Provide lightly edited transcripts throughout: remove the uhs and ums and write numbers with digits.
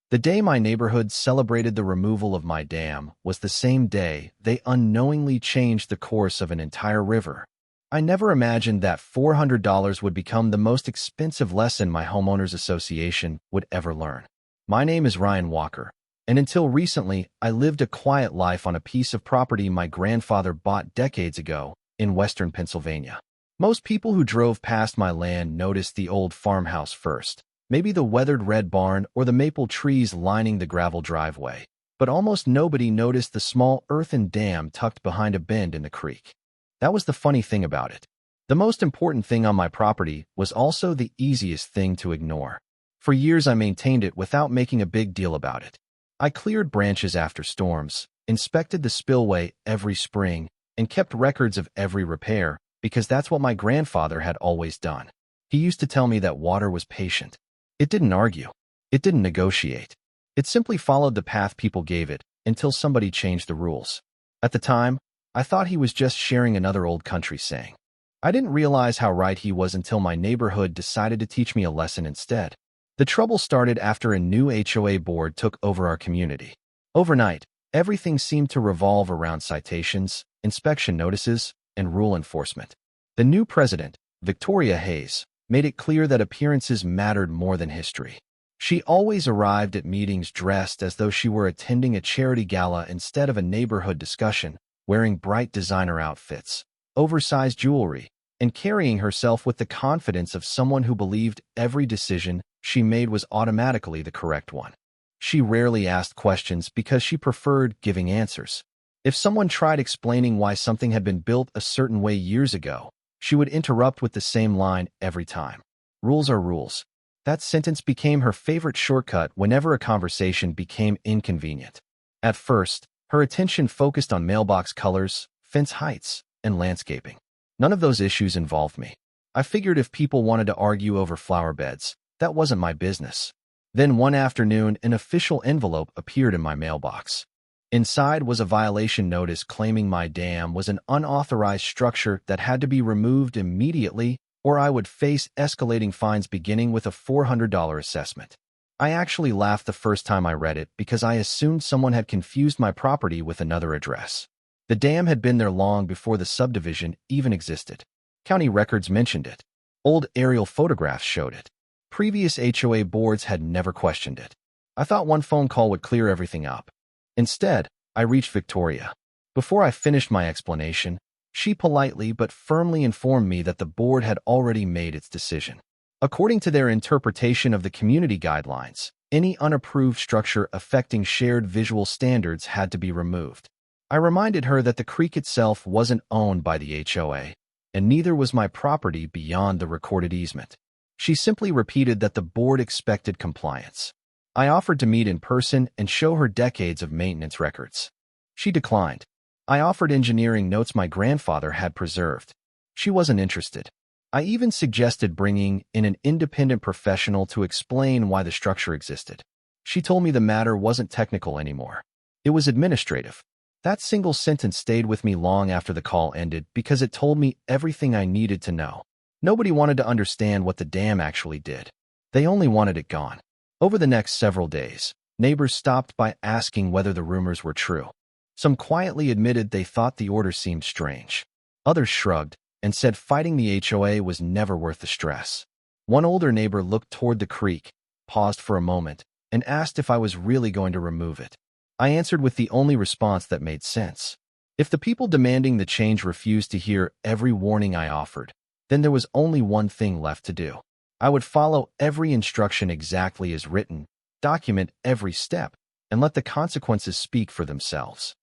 The day my neighborhood celebrated the removal of my dam was the same day they unknowingly changed the course of an entire river. I never imagined that $400 would become the most expensive lesson my homeowners association would ever learn. My name is Ryan Walker, and until recently, I lived a quiet life on a piece of property my grandfather bought decades ago in western Pennsylvania. Most people who drove past my land noticed the old farmhouse first, maybe the weathered red barn or the maple trees lining the gravel driveway. But almost nobody noticed the small earthen dam tucked behind a bend in the creek. That was the funny thing about it. The most important thing on my property was also the easiest thing to ignore. For years I maintained it without making a big deal about it. I cleared branches after storms, inspected the spillway every spring, and kept records of every repair because that's what my grandfather had always done. He used to tell me that water was patient. It didn't argue. It didn't negotiate. It simply followed the path people gave it until somebody changed the rules. At the time, I thought he was just sharing another old country saying. I didn't realize how right he was until my neighborhood decided to teach me a lesson instead. The trouble started after a new HOA board took over our community. Overnight, everything seemed to revolve around citations, inspection notices, and rule enforcement. The new president, Victoria Hayes, made it clear that appearances mattered more than history. She always arrived at meetings dressed as though she were attending a charity gala instead of a neighborhood discussion, wearing bright designer outfits, oversized jewelry, and carrying herself with the confidence of someone who believed every decision she made was automatically the correct one. She rarely asked questions because she preferred giving answers. If someone tried explaining why something had been built a certain way years ago, she would interrupt with the same line every time. Rules are rules. That sentence became her favorite shortcut whenever a conversation became inconvenient. At first, her attention focused on mailbox colors, fence heights, and landscaping. None of those issues involved me. I figured if people wanted to argue over flower beds, that wasn't my business. Then one afternoon, an official envelope appeared in my mailbox. Inside was a violation notice claiming my dam was an unauthorized structure that had to be removed immediately or I would face escalating fines beginning with a $400 assessment. I actually laughed the first time I read it because I assumed someone had confused my property with another address. The dam had been there long before the subdivision even existed. County records mentioned it. Old aerial photographs showed it. Previous HOA boards had never questioned it. I thought one phone call would clear everything up. Instead, I reached Victoria. Before I finished my explanation, she politely but firmly informed me that the board had already made its decision. According to their interpretation of the community guidelines, any unapproved structure affecting shared visual standards had to be removed. I reminded her that the creek itself wasn't owned by the HOA, and neither was my property beyond the recorded easement. She simply repeated that the board expected compliance. I offered to meet in person and show her decades of maintenance records. She declined. I offered engineering notes my grandfather had preserved. She wasn't interested. I even suggested bringing in an independent professional to explain why the structure existed. She told me the matter wasn't technical anymore. It was administrative. That single sentence stayed with me long after the call ended because it told me everything I needed to know. Nobody wanted to understand what the dam actually did. They only wanted it gone. Over the next several days, neighbors stopped by asking whether the rumors were true. Some quietly admitted they thought the order seemed strange. Others shrugged and said fighting the HOA was never worth the stress. One older neighbor looked toward the creek, paused for a moment, and asked if I was really going to remove it. I answered with the only response that made sense. If the people demanding the change refused to hear every warning I offered, then there was only one thing left to do. I would follow every instruction exactly as written, document every step, and let the consequences speak for themselves.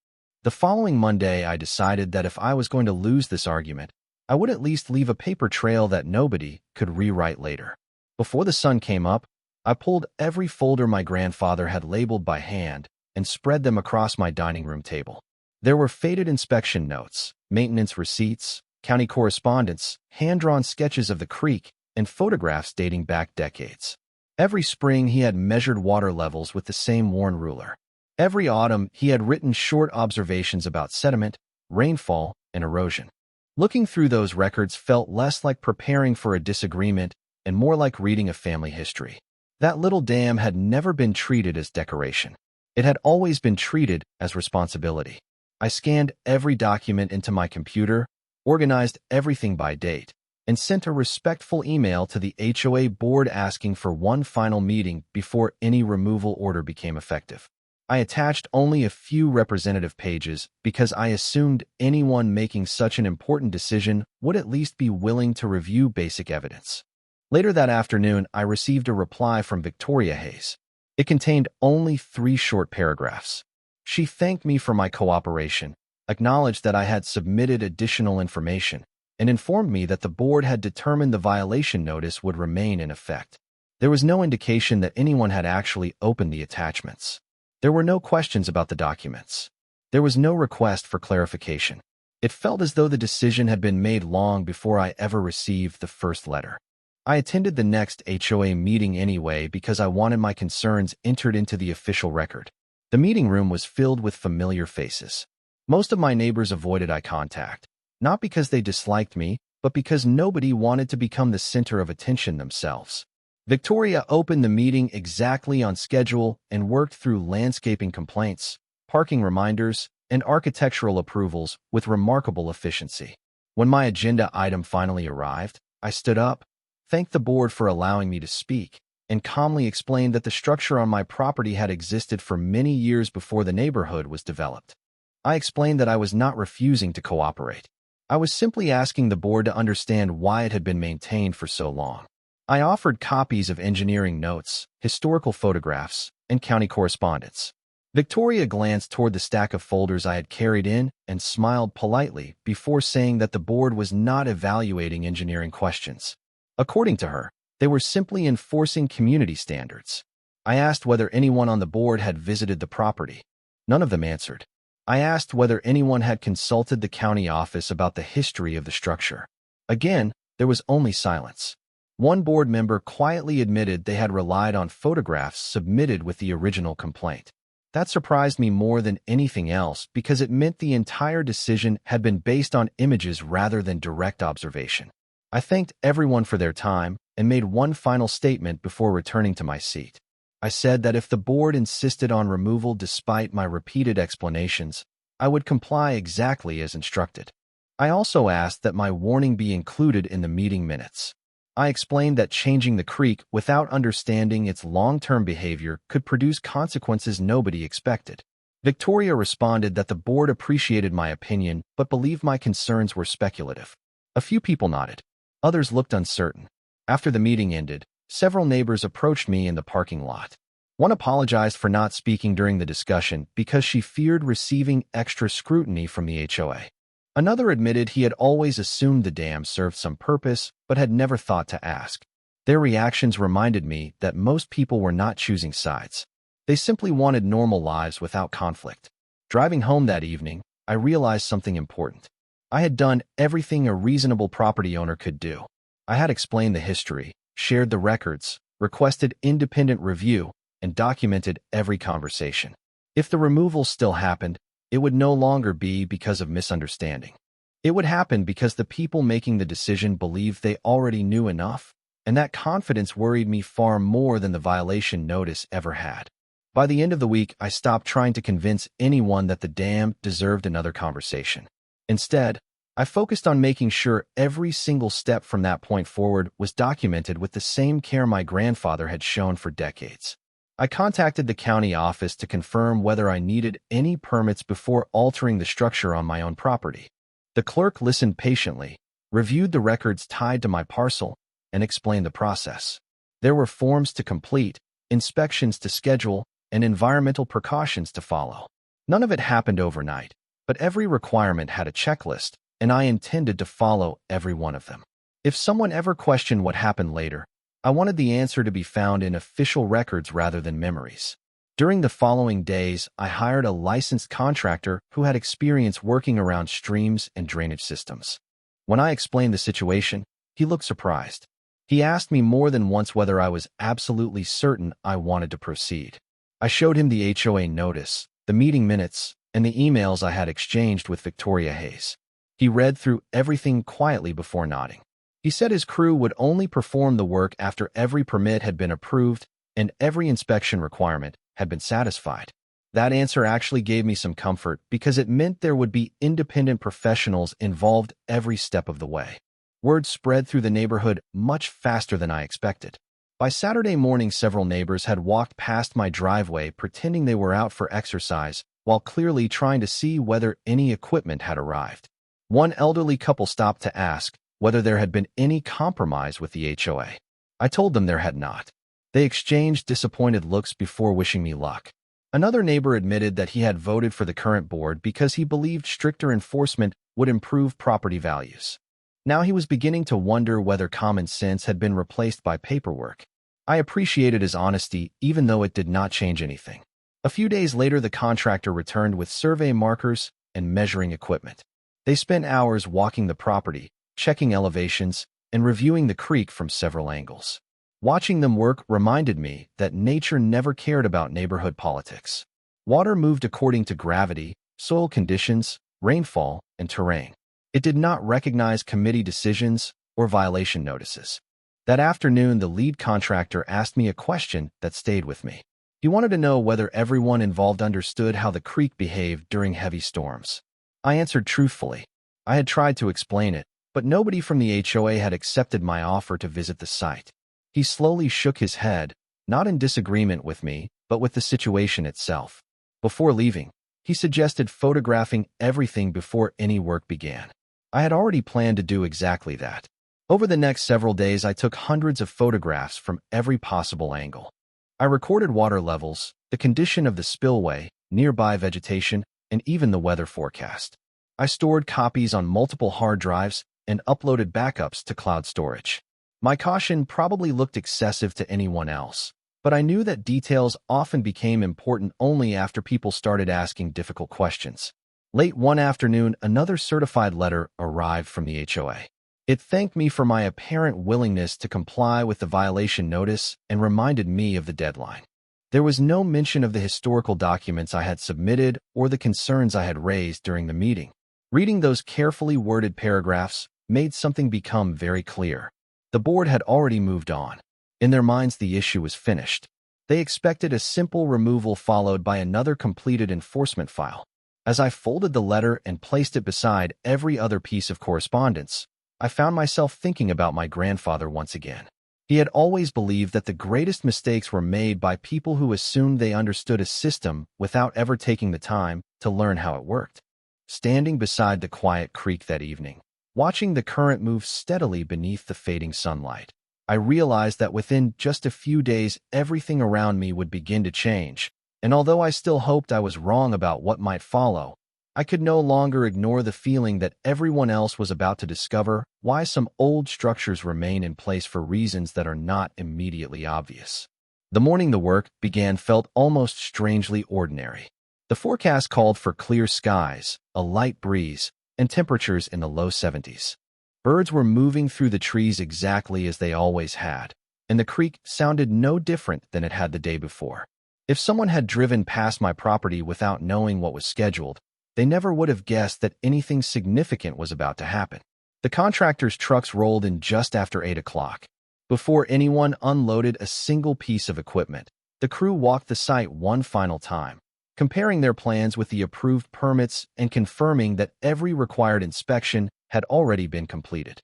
The following Monday, I decided that if I was going to lose this argument, I would at least leave a paper trail that nobody could rewrite later. Before the sun came up, I pulled every folder my grandfather had labeled by hand and spread them across my dining room table. There were faded inspection notes, maintenance receipts, county correspondence, hand-drawn sketches of the creek, and photographs dating back decades. Every spring, he had measured water levels with the same worn ruler. Every autumn, he had written short observations about sediment, rainfall, and erosion. Looking through those records felt less like preparing for a disagreement and more like reading a family history. That little dam had never been treated as decoration. It had always been treated as responsibility. I scanned every document into my computer, organized everything by date, and sent a respectful email to the HOA board asking for one final meeting before any removal order became effective. I attached only a few representative pages because I assumed anyone making such an important decision would at least be willing to review basic evidence. Later that afternoon, I received a reply from Victoria Hayes. It contained only 3 short paragraphs. She thanked me for my cooperation, acknowledged that I had submitted additional information, and informed me that the board had determined the violation notice would remain in effect. There was no indication that anyone had actually opened the attachments. There were no questions about the documents. There was no request for clarification. It felt as though the decision had been made long before I ever received the first letter. I attended the next HOA meeting anyway because I wanted my concerns entered into the official record. The meeting room was filled with familiar faces. Most of my neighbors avoided eye contact, not because they disliked me, but because nobody wanted to become the center of attention themselves. Victoria opened the meeting exactly on schedule and worked through landscaping complaints, parking reminders, and architectural approvals with remarkable efficiency. When my agenda item finally arrived, I stood up, thanked the board for allowing me to speak, and calmly explained that the structure on my property had existed for many years before the neighborhood was developed. I explained that I was not refusing to cooperate. I was simply asking the board to understand why it had been maintained for so long. I offered copies of engineering notes, historical photographs, and county correspondence. Victoria glanced toward the stack of folders I had carried in and smiled politely before saying that the board was not evaluating engineering questions. According to her, they were simply enforcing community standards. I asked whether anyone on the board had visited the property. None of them answered. I asked whether anyone had consulted the county office about the history of the structure. Again, there was only silence. One board member quietly admitted they had relied on photographs submitted with the original complaint. That surprised me more than anything else because it meant the entire decision had been based on images rather than direct observation. I thanked everyone for their time and made one final statement before returning to my seat. I said that if the board insisted on removal despite my repeated explanations, I would comply exactly as instructed. I also asked that my warning be included in the meeting minutes. I explained that changing the creek without understanding its long-term behavior could produce consequences nobody expected. Victoria responded that the board appreciated my opinion but believed my concerns were speculative. A few people nodded. Others looked uncertain. After the meeting ended, several neighbors approached me in the parking lot. One apologized for not speaking during the discussion because she feared receiving extra scrutiny from the HOA. Another admitted he had always assumed the dam served some purpose, but had never thought to ask. Their reactions reminded me that most people were not choosing sides. They simply wanted normal lives without conflict. Driving home that evening, I realized something important. I had done everything a reasonable property owner could do. I had explained the history, shared the records, requested independent review, and documented every conversation. If the removal still happened, it would no longer be because of misunderstanding. It would happen because the people making the decision believed they already knew enough, and that confidence worried me far more than the violation notice ever had. By the end of the week, I stopped trying to convince anyone that the dam deserved another conversation. Instead, I focused on making sure every single step from that point forward was documented with the same care my grandfather had shown for decades. I contacted the county office to confirm whether I needed any permits before altering the structure on my own property. The clerk listened patiently, reviewed the records tied to my parcel, and explained the process. There were forms to complete, inspections to schedule, and environmental precautions to follow. None of it happened overnight, but every requirement had a checklist, and I intended to follow every one of them. If someone ever questioned what happened later, I wanted the answer to be found in official records rather than memories. During the following days, I hired a licensed contractor who had experience working around streams and drainage systems. When I explained the situation, he looked surprised. He asked me more than once whether I was absolutely certain I wanted to proceed. I showed him the HOA notice, the meeting minutes, and the emails I had exchanged with Victoria Hayes. He read through everything quietly before nodding. He said his crew would only perform the work after every permit had been approved and every inspection requirement had been satisfied. That answer actually gave me some comfort because it meant there would be independent professionals involved every step of the way. Word spread through the neighborhood much faster than I expected. By Saturday morning, several neighbors had walked past my driveway pretending they were out for exercise while clearly trying to see whether any equipment had arrived. One elderly couple stopped to ask whether there had been any compromise with the HOA. I told them there had not. They exchanged disappointed looks before wishing me luck. Another neighbor admitted that he had voted for the current board because he believed stricter enforcement would improve property values. Now he was beginning to wonder whether common sense had been replaced by paperwork. I appreciated his honesty, even though it did not change anything. A few days later, the contractor returned with survey markers and measuring equipment. They spent hours walking the property, checking elevations, and reviewing the creek from several angles. Watching them work reminded me that nature never cared about neighborhood politics. Water moved according to gravity, soil conditions, rainfall, and terrain. It did not recognize committee decisions or violation notices. That afternoon, the lead contractor asked me a question that stayed with me. He wanted to know whether everyone involved understood how the creek behaved during heavy storms. I answered truthfully. I had tried to explain it, but nobody from the HOA had accepted my offer to visit the site. He slowly shook his head, not in disagreement with me, but with the situation itself. Before leaving, he suggested photographing everything before any work began. I had already planned to do exactly that. Over the next several days, I took hundreds of photographs from every possible angle. I recorded water levels, the condition of the spillway, nearby vegetation, and even the weather forecast. I stored copies on multiple hard drives and uploaded backups to cloud storage. My caution probably looked excessive to anyone else, but I knew that details often became important only after people started asking difficult questions. Late one afternoon, another certified letter arrived from the HOA. It thanked me for my apparent willingness to comply with the violation notice and reminded me of the deadline. There was no mention of the historical documents I had submitted or the concerns I had raised during the meeting. Reading those carefully worded paragraphs made something become very clear. The board had already moved on. In their minds, the issue was finished. They expected a simple removal followed by another completed enforcement file. As I folded the letter and placed it beside every other piece of correspondence, I found myself thinking about my grandfather once again. He had always believed that the greatest mistakes were made by people who assumed they understood a system without ever taking the time to learn how it worked. Standing beside the quiet creek that evening, watching the current move steadily beneath the fading sunlight, I realized that within just a few days, everything around me would begin to change, and although I still hoped I was wrong about what might follow, I could no longer ignore the feeling that everyone else was about to discover why some old structures remain in place for reasons that are not immediately obvious. The morning the work began felt almost strangely ordinary. The forecast called for clear skies, a light breeze, and temperatures in the low 70s. Birds were moving through the trees exactly as they always had, and the creek sounded no different than it had the day before. If someone had driven past my property without knowing what was scheduled, they never would have guessed that anything significant was about to happen. The contractor's trucks rolled in just after 8 o'clock. Before anyone unloaded a single piece of equipment, the crew walked the site one final time, comparing their plans with the approved permits and confirming that every required inspection had already been completed.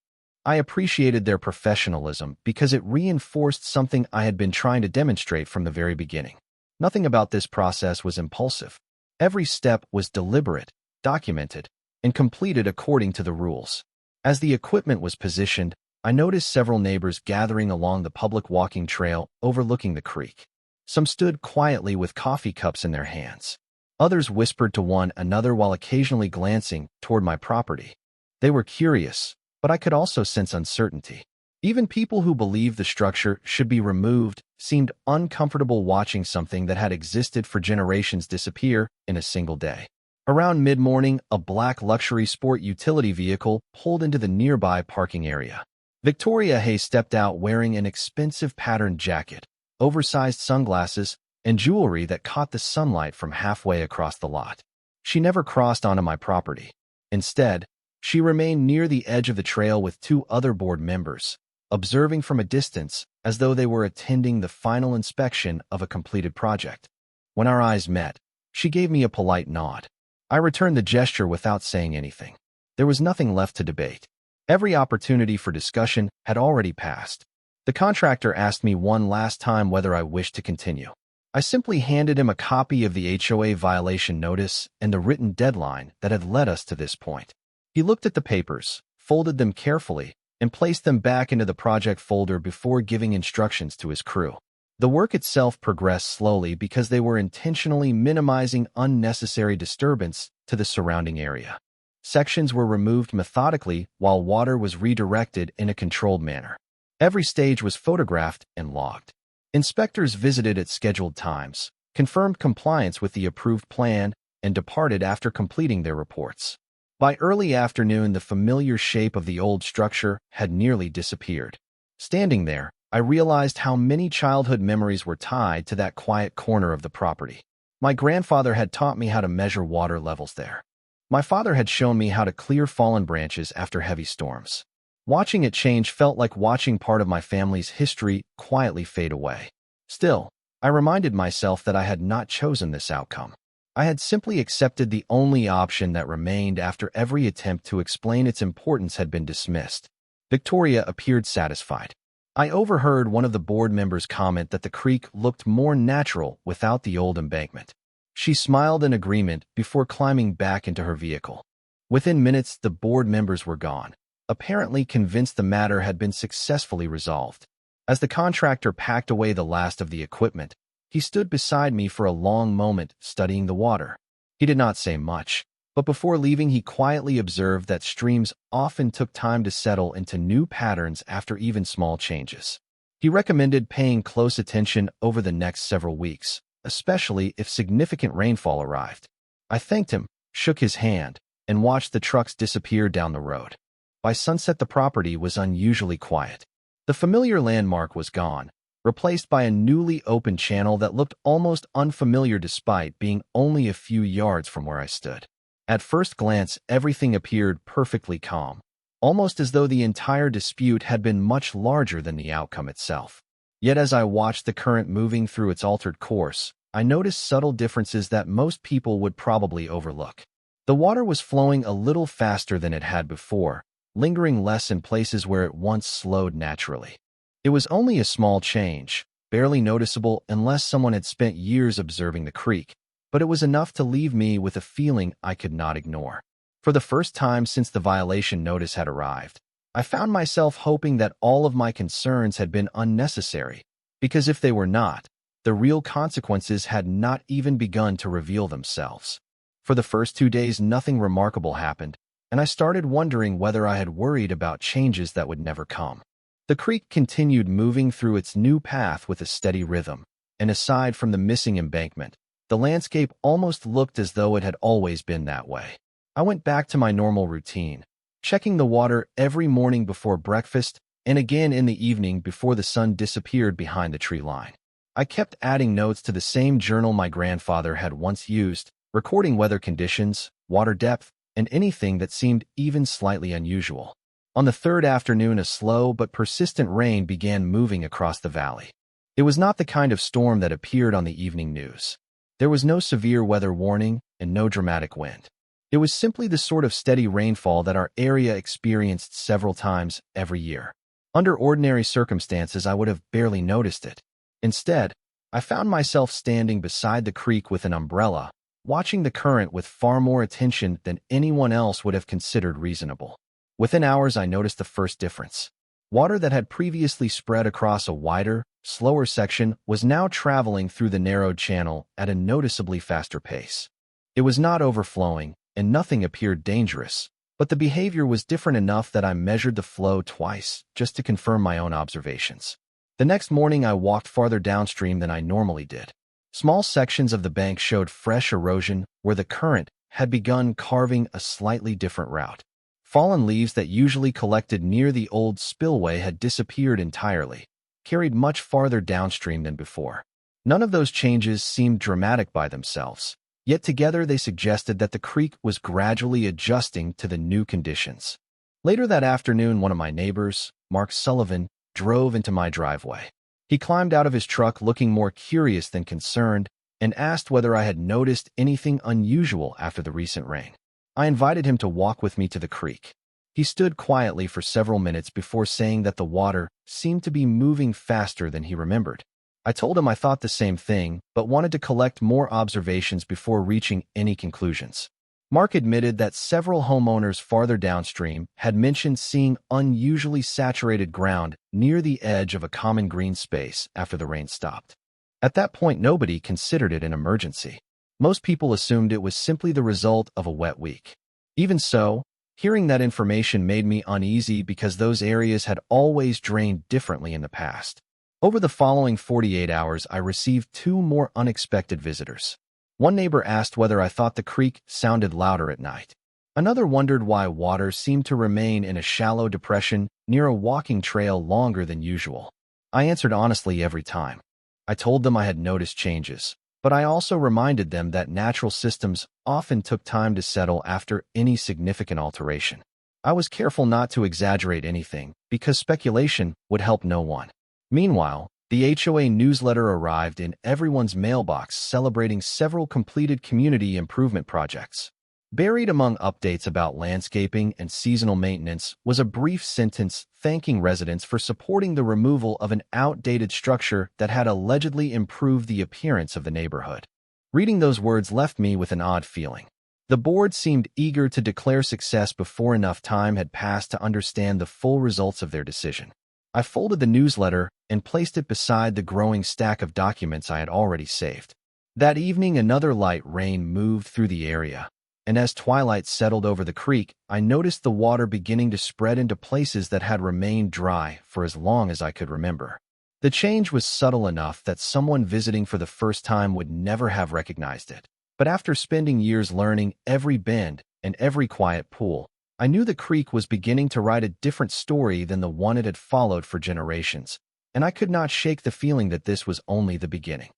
I appreciated their professionalism because it reinforced something I had been trying to demonstrate from the very beginning. Nothing about this process was impulsive. Every step was deliberate, documented, and completed according to the rules. As the equipment was positioned, I noticed several neighbors gathering along the public walking trail overlooking the creek. Some stood quietly with coffee cups in their hands. Others whispered to one another while occasionally glancing toward my property. They were curious, but I could also sense uncertainty. Even people who believed the structure should be removed seemed uncomfortable watching something that had existed for generations disappear in a single day. Around mid-morning, a black luxury sport utility vehicle pulled into the nearby parking area. Victoria Hayes stepped out wearing an expensive patterned jacket, oversized sunglasses, and jewelry that caught the sunlight from halfway across the lot. She never crossed onto my property. Instead, she remained near the edge of the trail with two other board members, observing from a distance as though they were attending the final inspection of a completed project. When our eyes met, she gave me a polite nod. I returned the gesture without saying anything. There was nothing left to debate. Every opportunity for discussion had already passed. The contractor asked me one last time whether I wished to continue. I simply handed him a copy of the HOA violation notice and the written deadline that had led us to this point. He looked at the papers, folded them carefully, and placed them back into the project folder before giving instructions to his crew. The work itself progressed slowly because they were intentionally minimizing unnecessary disturbance to the surrounding area. Sections were removed methodically while water was redirected in a controlled manner. Every stage was photographed and logged. Inspectors visited at scheduled times, confirmed compliance with the approved plan, and departed after completing their reports. By early afternoon, the familiar shape of the old structure had nearly disappeared. Standing there, I realized how many childhood memories were tied to that quiet corner of the property. My grandfather had taught me how to measure water levels there. My father had shown me how to clear fallen branches after heavy storms. Watching it change felt like watching part of my family's history quietly fade away. Still, I reminded myself that I had not chosen this outcome. I had simply accepted the only option that remained after every attempt to explain its importance had been dismissed. Victoria appeared satisfied. I overheard one of the board members comment that the creek looked more natural without the old embankment. She smiled in agreement before climbing back into her vehicle. Within minutes, the board members were gone, apparently convinced the matter had been successfully resolved. As the contractor packed away the last of the equipment, he stood beside me for a long moment studying the water. He did not say much, but before leaving he quietly observed that streams often took time to settle into new patterns after even small changes. He recommended paying close attention over the next several weeks, especially if significant rainfall arrived. I thanked him, shook his hand, and watched the trucks disappear down the road. By sunset, the property was unusually quiet. The familiar landmark was gone, replaced by a newly opened channel that looked almost unfamiliar despite being only a few yards from where I stood. At first glance, everything appeared perfectly calm, almost as though the entire dispute had been much larger than the outcome itself. Yet as I watched the current moving through its altered course, I noticed subtle differences that most people would probably overlook. The water was flowing a little faster than it had before, lingering less in places where it once slowed naturally. It was only a small change, barely noticeable unless someone had spent years observing the creek, but it was enough to leave me with a feeling I could not ignore. For the first time since the violation notice had arrived, I found myself hoping that all of my concerns had been unnecessary, because if they were not, the real consequences had not even begun to reveal themselves. For the first 2 days, nothing remarkable happened, and I started wondering whether I had worried about changes that would never come. The creek continued moving through its new path with a steady rhythm, and aside from the missing embankment, the landscape almost looked as though it had always been that way. I went back to my normal routine, checking the water every morning before breakfast and again in the evening before the sun disappeared behind the tree line. I kept adding notes to the same journal my grandfather had once used, recording weather conditions, water depth, and anything that seemed even slightly unusual. On the third afternoon, a slow but persistent rain began moving across the valley. It was not the kind of storm that appeared on the evening news. There was no severe weather warning and no dramatic wind. It was simply the sort of steady rainfall that our area experienced several times every year. Under ordinary circumstances, I would have barely noticed it. Instead, I found myself standing beside the creek with an umbrella, watching the current with far more attention than anyone else would have considered reasonable. Within hours, I noticed the first difference. Water that had previously spread across a wider, slower section was now traveling through the narrowed channel at a noticeably faster pace. It was not overflowing, and nothing appeared dangerous, but the behavior was different enough that I measured the flow twice just to confirm my own observations. The next morning, I walked farther downstream than I normally did. Small sections of the bank showed fresh erosion where the current had begun carving a slightly different route. Fallen leaves that usually collected near the old spillway had disappeared entirely, carried much farther downstream than before. None of those changes seemed dramatic by themselves, yet together they suggested that the creek was gradually adjusting to the new conditions. Later that afternoon, one of my neighbors, Mark Sullivan, drove into my driveway. He climbed out of his truck looking more curious than concerned and asked whether I had noticed anything unusual after the recent rain. I invited him to walk with me to the creek. He stood quietly for several minutes before saying that the water seemed to be moving faster than he remembered. I told him I thought the same thing, but wanted to collect more observations before reaching any conclusions. Mark admitted that several homeowners farther downstream had mentioned seeing unusually saturated ground near the edge of a common green space after the rain stopped. At that point, nobody considered it an emergency. Most people assumed it was simply the result of a wet week. Even so, hearing that information made me uneasy because those areas had always drained differently in the past. Over the following 48 hours, I received two more unexpected visitors. One neighbor asked whether I thought the creek sounded louder at night. Another wondered why water seemed to remain in a shallow depression near a walking trail longer than usual. I answered honestly every time. I told them I had noticed changes, but I also reminded them that natural systems often took time to settle after any significant alteration. I was careful not to exaggerate anything because speculation would help no one. Meanwhile, the HOA newsletter arrived in everyone's mailbox celebrating several completed community improvement projects. Buried among updates about landscaping and seasonal maintenance was a brief sentence thanking residents for supporting the removal of an outdated structure that had allegedly improved the appearance of the neighborhood. Reading those words left me with an odd feeling. The board seemed eager to declare success before enough time had passed to understand the full results of their decision. I folded the newsletter and placed it beside the growing stack of documents I had already saved. That evening, another light rain moved through the area, and as twilight settled over the creek, I noticed the water beginning to spread into places that had remained dry for as long as I could remember. The change was subtle enough that someone visiting for the first time would never have recognized it. But after spending years learning every bend and every quiet pool, I knew the creek was beginning to write a different story than the one it had followed for generations, and I could not shake the feeling that this was only the beginning.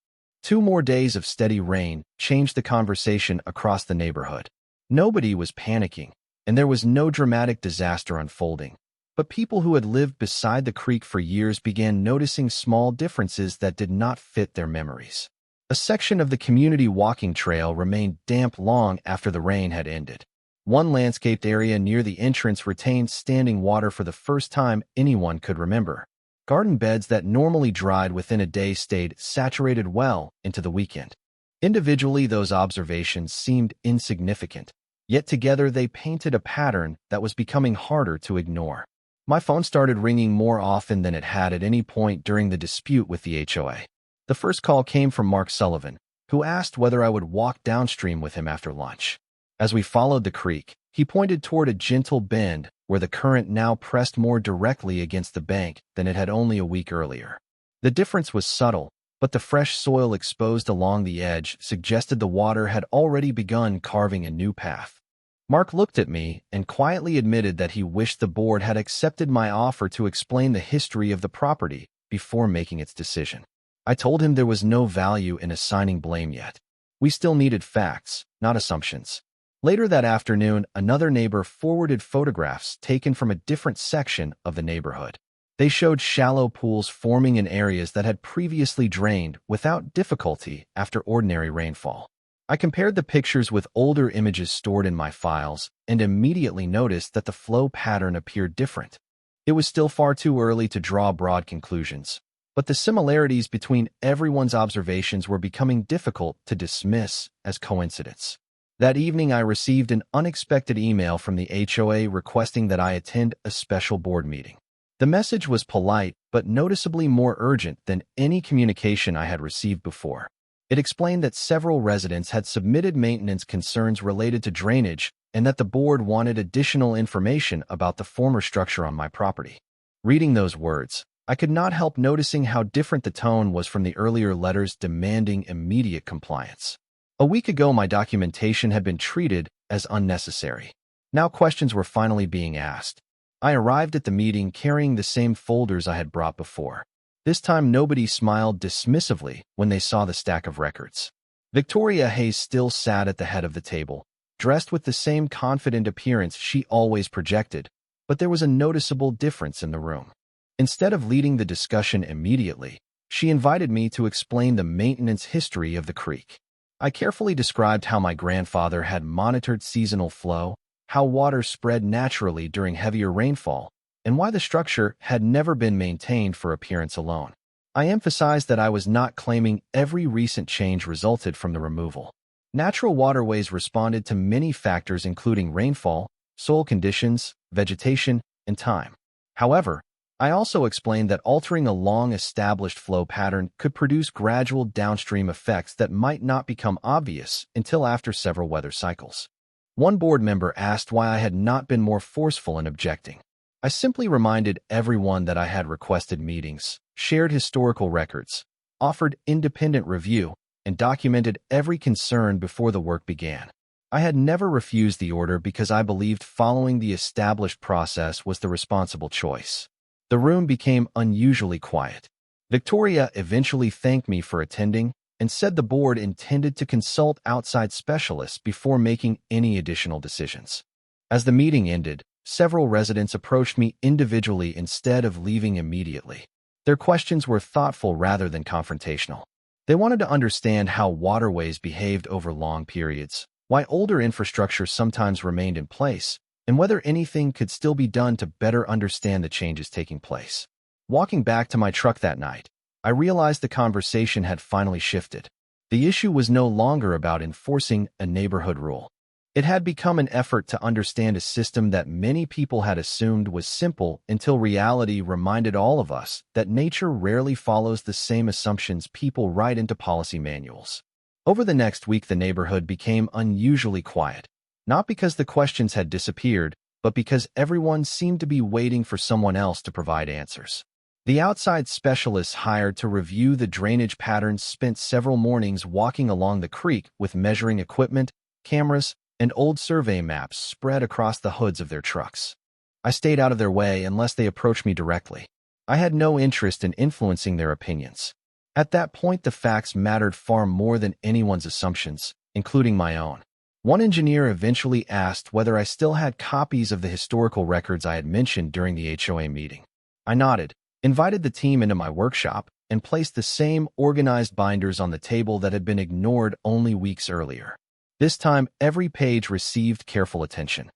2 more days of steady rain changed the conversation across the neighborhood. Nobody was panicking, and there was no dramatic disaster unfolding. But people who had lived beside the creek for years began noticing small differences that did not fit their memories. A section of the community walking trail remained damp long after the rain had ended. One landscaped area near the entrance retained standing water for the first time anyone could remember. Garden beds that normally dried within a day stayed saturated well into the weekend. Individually, those observations seemed insignificant, yet together they painted a pattern that was becoming harder to ignore. My phone started ringing more often than it had at any point during the dispute with the HOA. The first call came from Mark Sullivan, who asked whether I would walk downstream with him after lunch. As we followed the creek, he pointed toward a gentle bend where the current now pressed more directly against the bank than it had only a week earlier. The difference was subtle, but the fresh soil exposed along the edge suggested the water had already begun carving a new path. Mark looked at me and quietly admitted that he wished the board had accepted my offer to explain the history of the property before making its decision. I told him there was no value in assigning blame yet. We still needed facts, not assumptions. Later that afternoon, another neighbor forwarded photographs taken from a different section of the neighborhood. They showed shallow pools forming in areas that had previously drained without difficulty after ordinary rainfall. I compared the pictures with older images stored in my files and immediately noticed that the flow pattern appeared different. It was still far too early to draw broad conclusions, but the similarities between everyone's observations were becoming difficult to dismiss as coincidence. That evening, I received an unexpected email from the HOA requesting that I attend a special board meeting. The message was polite but noticeably more urgent than any communication I had received before. It explained that several residents had submitted maintenance concerns related to drainage and that the board wanted additional information about the former structure on my property. Reading those words, I could not help noticing how different the tone was from the earlier letters demanding immediate compliance. A week ago, my documentation had been treated as unnecessary. Now questions were finally being asked. I arrived at the meeting carrying the same folders I had brought before. This time, nobody smiled dismissively when they saw the stack of records. Victoria Hayes still sat at the head of the table, dressed with the same confident appearance she always projected, but there was a noticeable difference in the room. Instead of leading the discussion immediately, she invited me to explain the maintenance history of the creek. I carefully described how my grandfather had monitored seasonal flow, how water spread naturally during heavier rainfall, and why the structure had never been maintained for appearance alone. I emphasized that I was not claiming every recent change resulted from the removal. Natural waterways responded to many factors including rainfall, soil conditions, vegetation, and time. However, I also explained that altering a long-established flow pattern could produce gradual downstream effects that might not become obvious until after several weather cycles. One board member asked why I had not been more forceful in objecting. I simply reminded everyone that I had requested meetings, shared historical records, offered independent review, and documented every concern before the work began. I had never refused the order because I believed following the established process was the responsible choice. The room became unusually quiet. Victoria eventually thanked me for attending and said the board intended to consult outside specialists before making any additional decisions. As the meeting ended, several residents approached me individually instead of leaving immediately. Their questions were thoughtful rather than confrontational. They wanted to understand how waterways behaved over long periods, why older infrastructure sometimes remained in place, and whether anything could still be done to better understand the changes taking place. Walking back to my truck that night, I realized the conversation had finally shifted. The issue was no longer about enforcing a neighborhood rule. It had become an effort to understand a system that many people had assumed was simple until reality reminded all of us that nature rarely follows the same assumptions people write into policy manuals. Over the next week, the neighborhood became unusually quiet, not because the questions had disappeared, but because everyone seemed to be waiting for someone else to provide answers. The outside specialists hired to review the drainage patterns spent several mornings walking along the creek with measuring equipment, cameras, and old survey maps spread across the hoods of their trucks. I stayed out of their way unless they approached me directly. I had no interest in influencing their opinions. At that point, the facts mattered far more than anyone's assumptions, including my own. One engineer eventually asked whether I still had copies of the historical records I had mentioned during the HOA meeting. I nodded, invited the team into my workshop, and placed the same organized binders on the table that had been ignored only weeks earlier. This time, every page received careful attention.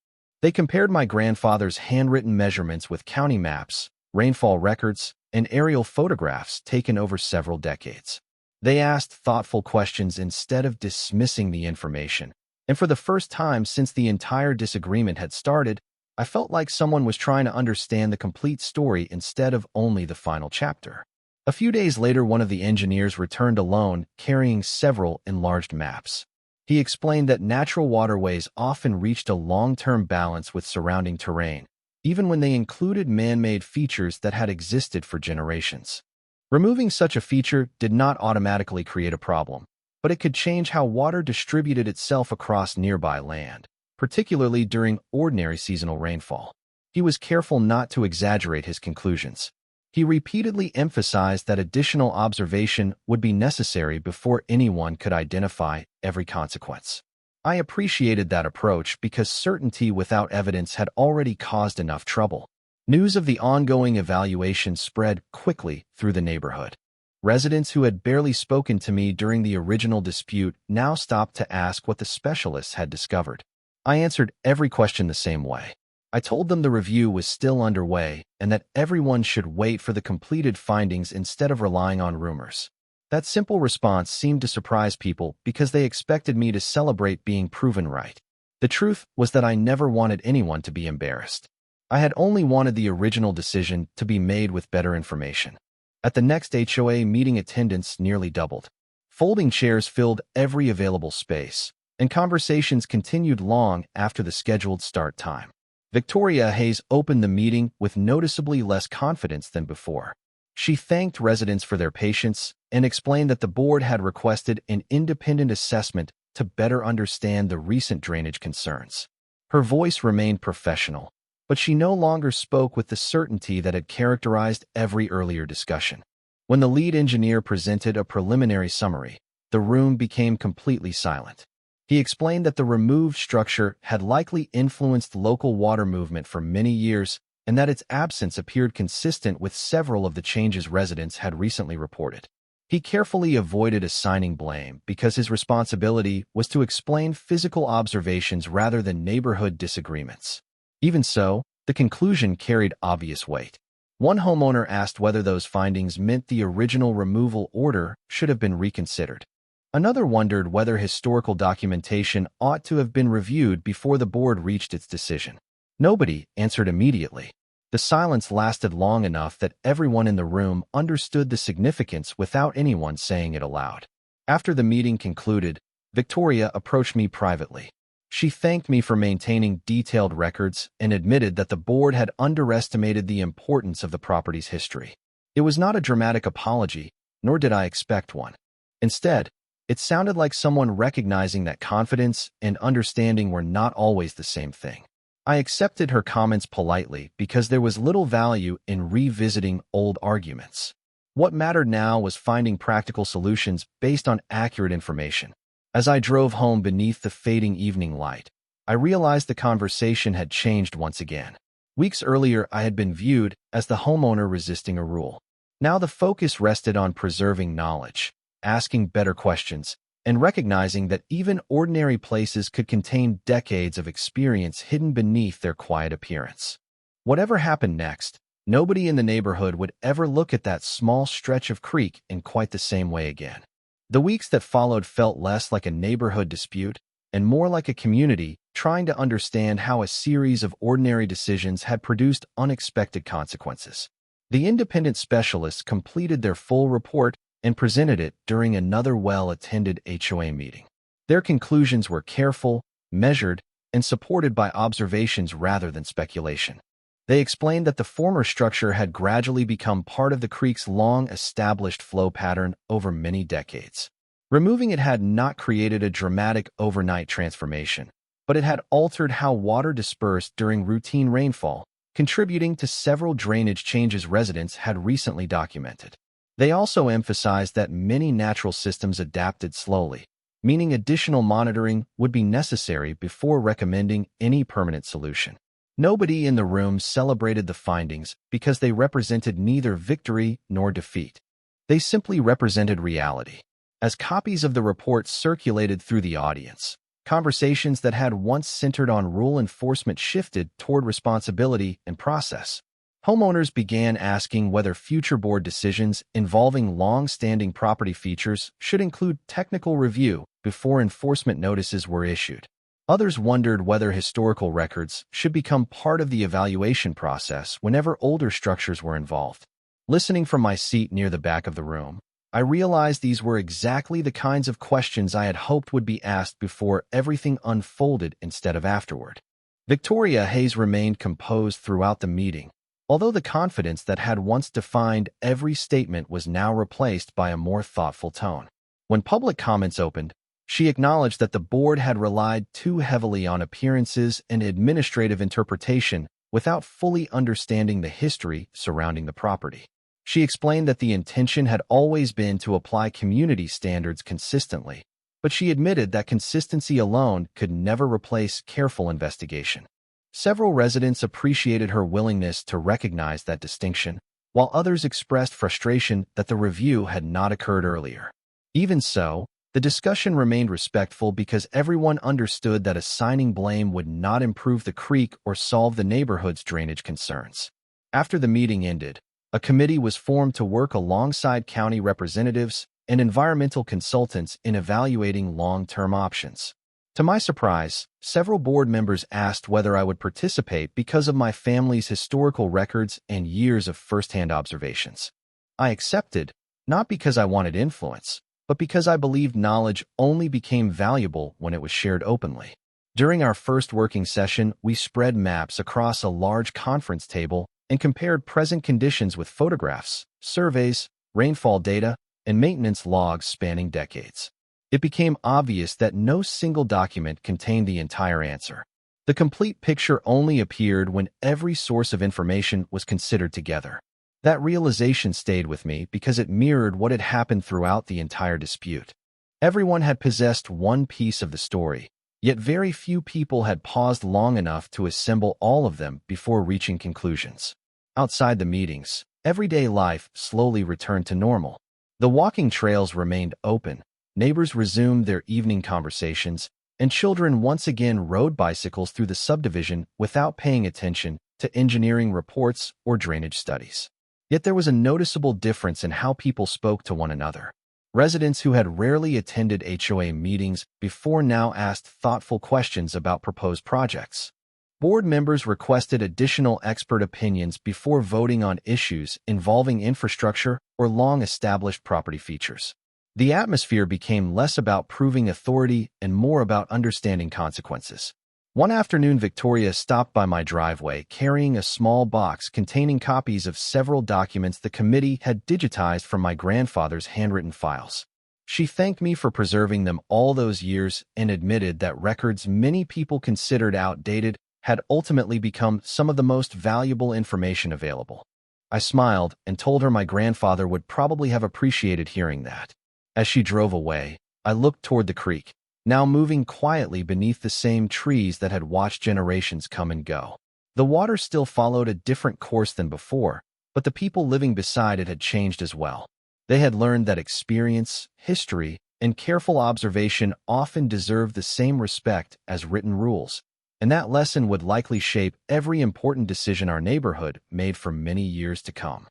They compared my grandfather's handwritten measurements with county maps, rainfall records, and aerial photographs taken over several decades. They asked thoughtful questions instead of dismissing the information. And for the first time since the entire disagreement had started, I felt like someone was trying to understand the complete story instead of only the final chapter. A few days later, one of the engineers returned alone, carrying several enlarged maps. He explained that natural waterways often reached a long-term balance with surrounding terrain, even when they included man-made features that had existed for generations. Removing such a feature did not automatically create a problem, but it could change how water distributed itself across nearby land, particularly during ordinary seasonal rainfall. He was careful not to exaggerate his conclusions. He repeatedly emphasized that additional observation would be necessary before anyone could identify every consequence. I appreciated that approach because certainty without evidence had already caused enough trouble. News of the ongoing evaluation spread quickly through the neighborhood. Residents who had barely spoken to me during the original dispute now stopped to ask what the specialists had discovered. I answered every question the same way. I told them the review was still underway and that everyone should wait for the completed findings instead of relying on rumors. That simple response seemed to surprise people because they expected me to celebrate being proven right. The truth was that I never wanted anyone to be embarrassed. I had only wanted the original decision to be made with better information. At the next HOA meeting, attendance nearly doubled. Folding chairs filled every available space, and conversations continued long after the scheduled start time. Victoria Hayes opened the meeting with noticeably less confidence than before. She thanked residents for their patience and explained that the board had requested an independent assessment to better understand the recent drainage concerns. Her voice remained professional, but she no longer spoke with the certainty that had characterized every earlier discussion. When the lead engineer presented a preliminary summary, the room became completely silent. He explained that the removed structure had likely influenced local water movement for many years and that its absence appeared consistent with several of the changes residents had recently reported. He carefully avoided assigning blame because his responsibility was to explain physical observations rather than neighborhood disagreements. Even so, the conclusion carried obvious weight. One homeowner asked whether those findings meant the original removal order should have been reconsidered. Another wondered whether historical documentation ought to have been reviewed before the board reached its decision. Nobody answered immediately. The silence lasted long enough that everyone in the room understood the significance without anyone saying it aloud. After the meeting concluded, Victoria approached me privately. She thanked me for maintaining detailed records and admitted that the board had underestimated the importance of the property's history. It was not a dramatic apology, nor did I expect one. Instead, it sounded like someone recognizing that confidence and understanding were not always the same thing. I accepted her comments politely because there was little value in revisiting old arguments. What mattered now was finding practical solutions based on accurate information. As I drove home beneath the fading evening light, I realized the conversation had changed once again. Weeks earlier, I had been viewed as the homeowner resisting a rule. Now the focus rested on preserving knowledge, asking better questions, and recognizing that even ordinary places could contain decades of experience hidden beneath their quiet appearance. Whatever happened next, nobody in the neighborhood would ever look at that small stretch of creek in quite the same way again. The weeks that followed felt less like a neighborhood dispute and more like a community trying to understand how a series of ordinary decisions had produced unexpected consequences. The independent specialists completed their full report and presented it during another well-attended HOA meeting. Their conclusions were careful, measured, and supported by observations rather than speculation. They explained that the former structure had gradually become part of the creek's long-established flow pattern over many decades. Removing it had not created a dramatic overnight transformation, but it had altered how water dispersed during routine rainfall, contributing to several drainage changes residents had recently documented. They also emphasized that many natural systems adapted slowly, meaning additional monitoring would be necessary before recommending any permanent solution. Nobody in the room celebrated the findings because they represented neither victory nor defeat. They simply represented reality. As copies of the report circulated through the audience, conversations that had once centered on rule enforcement shifted toward responsibility and process. Homeowners began asking whether future board decisions involving long-standing property features should include technical review before enforcement notices were issued. Others wondered whether historical records should become part of the evaluation process whenever older structures were involved. Listening from my seat near the back of the room, I realized these were exactly the kinds of questions I had hoped would be asked before everything unfolded instead of afterward. Victoria Hayes remained composed throughout the meeting, although the confidence that had once defined every statement was now replaced by a more thoughtful tone. When public comments opened, she acknowledged that the board had relied too heavily on appearances and administrative interpretation without fully understanding the history surrounding the property. She explained that the intention had always been to apply community standards consistently, but she admitted that consistency alone could never replace careful investigation. Several residents appreciated her willingness to recognize that distinction, while others expressed frustration that the review had not occurred earlier. Even so, the discussion remained respectful because everyone understood that assigning blame would not improve the creek or solve the neighborhood's drainage concerns. After the meeting ended, a committee was formed to work alongside county representatives and environmental consultants in evaluating long-term options. To my surprise, several board members asked whether I would participate because of my family's historical records and years of firsthand observations. I accepted, not because I wanted influence, but because I believed knowledge only became valuable when it was shared openly. During our first working session, we spread maps across a large conference table and compared present conditions with photographs, surveys, rainfall data, and maintenance logs spanning decades. It became obvious that no single document contained the entire answer. The complete picture only appeared when every source of information was considered together. That realization stayed with me because it mirrored what had happened throughout the entire dispute. Everyone had possessed one piece of the story, Yet very few people had paused long enough to assemble all of them before reaching conclusions. Outside the meetings, everyday life slowly returned to normal. The walking trails remained open, neighbors resumed their evening conversations, and children once again rode bicycles through the subdivision without paying attention to engineering reports or drainage studies. Yet there was a noticeable difference in how people spoke to one another. Residents who had rarely attended HOA meetings before now asked thoughtful questions about proposed projects. Board members requested additional expert opinions before voting on issues involving infrastructure or long-established property features. The atmosphere became less about proving authority and more about understanding consequences. One afternoon, Victoria stopped by my driveway carrying a small box containing copies of several documents the committee had digitized from my grandfather's handwritten files. She thanked me for preserving them all those years and admitted that records many people considered outdated had ultimately become some of the most valuable information available. I smiled and told her my grandfather would probably have appreciated hearing that. As she drove away, I looked toward the creek, now moving quietly beneath the same trees that had watched generations come and go. The water still followed a different course than before, but the people living beside it had changed as well. They had learned that experience, history, and careful observation often deserve the same respect as written rules, and that lesson would likely shape every important decision our neighborhood made for many years to come.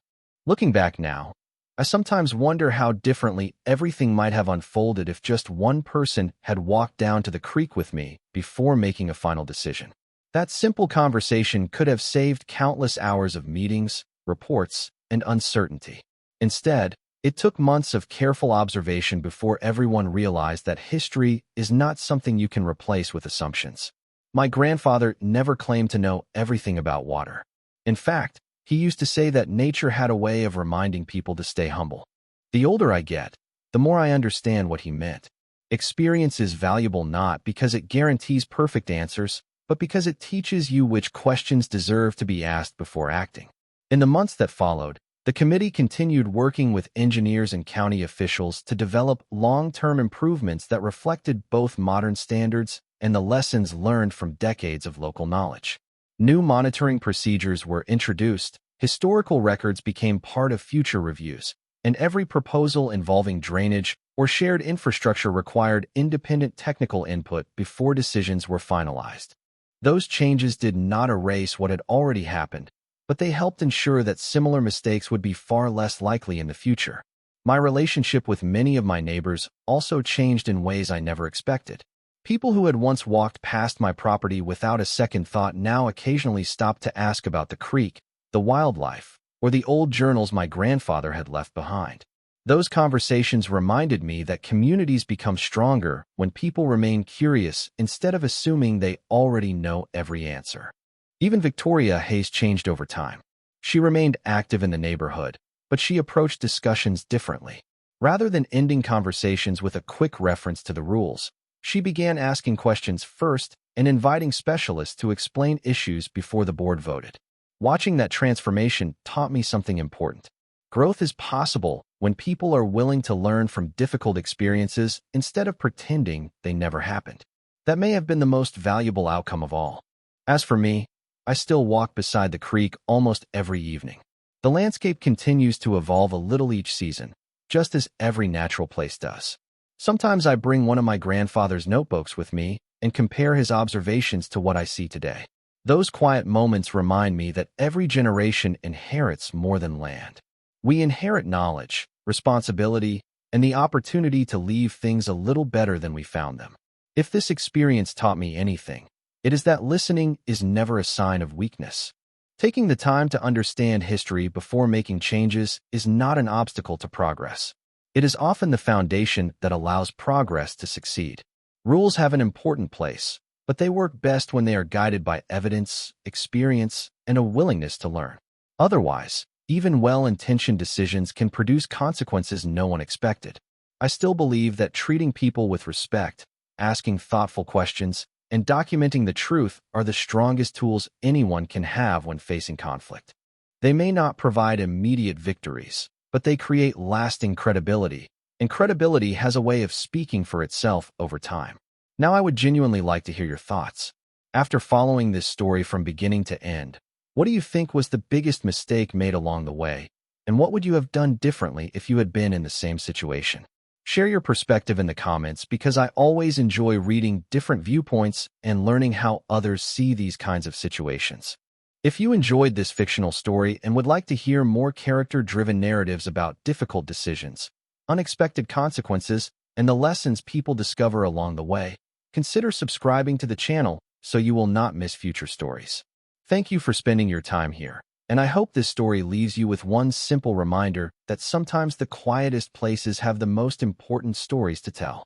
Looking back now, I sometimes wonder how differently everything might have unfolded if just one person had walked down to the creek with me before making a final decision. That simple conversation could have saved countless hours of meetings, reports, and uncertainty. Instead, it took months of careful observation before everyone realized that history is not something you can replace with assumptions. My grandfather never claimed to know everything about water. In fact, he used to say that nature had a way of reminding people to stay humble. The older I get, the more I understand what he meant. Experience is valuable not because it guarantees perfect answers, but because it teaches you which questions deserve to be asked before acting. In the months that followed, the committee continued working with engineers and county officials to develop long-term improvements that reflected both modern standards and the lessons learned from decades of local knowledge. New monitoring procedures were introduced, historical records became part of future reviews, and every proposal involving drainage or shared infrastructure required independent technical input before decisions were finalized. Those changes did not erase what had already happened, but they helped ensure that similar mistakes would be far less likely in the future. My relationship with many of my neighbors also changed in ways I never expected. People who had once walked past my property without a second thought now occasionally stopped to ask about the creek, the wildlife, or the old journals my grandfather had left behind. Those conversations reminded me that communities become stronger when people remain curious instead of assuming they already know every answer. Even Victoria Hayes changed over time. She remained active in the neighborhood, but she approached discussions differently. Rather than ending conversations with a quick reference to the rules, she began asking questions first and inviting specialists to explain issues before the board voted. Watching that transformation taught me something important. Growth is possible when people are willing to learn from difficult experiences instead of pretending they never happened. That may have been the most valuable outcome of all. As for me, I still walk beside the creek almost every evening. The landscape continues to evolve a little each season, just as every natural place does. Sometimes I bring one of my grandfather's notebooks with me and compare his observations to what I see today. Those quiet moments remind me that every generation inherits more than land. We inherit knowledge, responsibility, and the opportunity to leave things a little better than we found them. If this experience taught me anything, it is that listening is never a sign of weakness. Taking the time to understand history before making changes is not an obstacle to progress. It is often the foundation that allows progress to succeed. Rules have an important place, but they work best when they are guided by evidence, experience, and a willingness to learn. Otherwise, even well-intentioned decisions can produce consequences no one expected. I still believe that treating people with respect, asking thoughtful questions, and documenting the truth are the strongest tools anyone can have when facing conflict. They may not provide immediate victories, but they create lasting credibility, and credibility has a way of speaking for itself over time. Now I would genuinely like to hear your thoughts. After following this story from beginning to end, what do you think was the biggest mistake made along the way? And what would you have done differently if you had been in the same situation? Share your perspective in the comments because I always enjoy reading different viewpoints and learning how others see these kinds of situations. If you enjoyed this fictional story and would like to hear more character-driven narratives about difficult decisions, unexpected consequences, and the lessons people discover along the way, consider subscribing to the channel so you will not miss future stories. Thank you for spending your time here, and I hope this story leaves you with one simple reminder that sometimes the quietest places have the most important stories to tell.